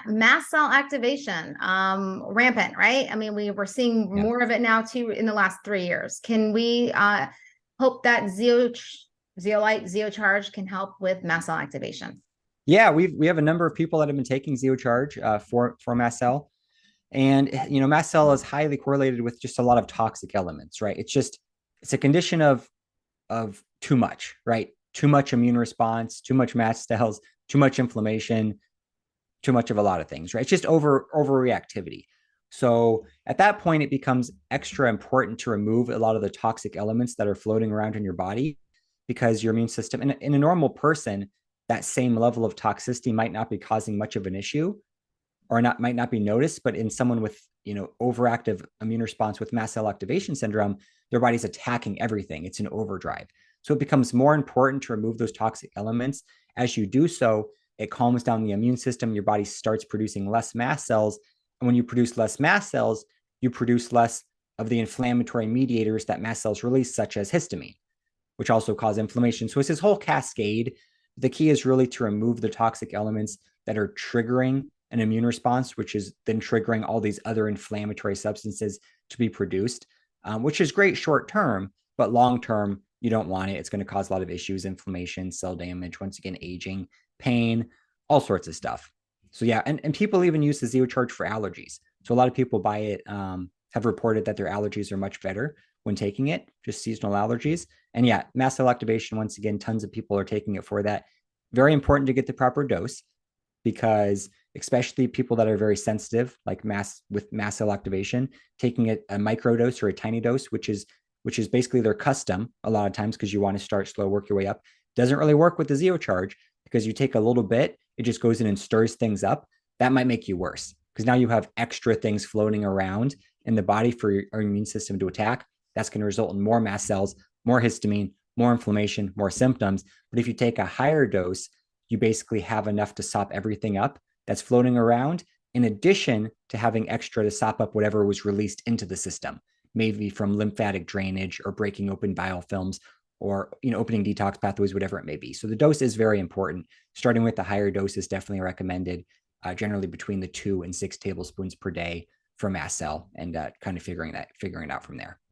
mast cell activation, rampant, right? I mean, we're seeing Yeah. more of it now too in the last 3 years. Can we hope that Zeolite, ZeoCharge can help with mast cell activation? Yeah, we have a number of people that have been taking ZeoCharge for mast cell. And mast cell is highly correlated with just a lot of toxic elements, right? It's a condition of too much, right? Too much immune response, too much mast cells, too much inflammation, too much of a lot of things, right? It's just overreactivity. So at that point, it becomes extra important to remove a lot of the toxic elements that are floating around in your body because your immune system, in a normal person, that same level of toxicity might not be causing much of an issue or not might not be noticed, but in someone with overactive immune response with mast cell activation syndrome, their body's attacking everything. It's an overdrive. So it becomes more important to remove those toxic elements. As you do so, it calms down the immune system. Your body starts producing less mast cells. And when you produce less mast cells, you produce less of the inflammatory mediators that mast cells release, such as histamine, which also cause inflammation. So it's this whole cascade. The key is really to remove the toxic elements that are triggering an immune response, which is then triggering all these other inflammatory substances to be produced, which is great short term, but long term, you don't want it. It's going to cause a lot of issues, inflammation, cell damage, once again, aging, pain, all sorts of stuff. So yeah, and people even use the ZeoCharge for allergies. So a lot of people buy it, have reported that their allergies are much better when taking it, just seasonal allergies. And yeah, mast cell activation, once again, tons of people are taking it for that. Very important to get the proper dose because especially people that are very sensitive, like mast cell activation, taking a micro dose or a tiny dose, which is basically their custom a lot of times because you want to start slow, work your way up. Doesn't really work with the ZeoCharge because you take a little bit, it just goes in and stirs things up. That might make you worse because now you have extra things floating around in the body for your immune system to attack. That's going to result in more mast cells, more histamine, more inflammation, more symptoms. But if you take a higher dose, you basically have enough to sop everything up that's floating around, in addition to having extra to sop up whatever was released into the system, maybe from lymphatic drainage or breaking open biofilms or opening detox pathways, whatever it may be. So the dose is very important. Starting with the higher dose is definitely recommended, generally between the 2 and 6 tablespoons per day for mast cell, and kind of figuring it out from there.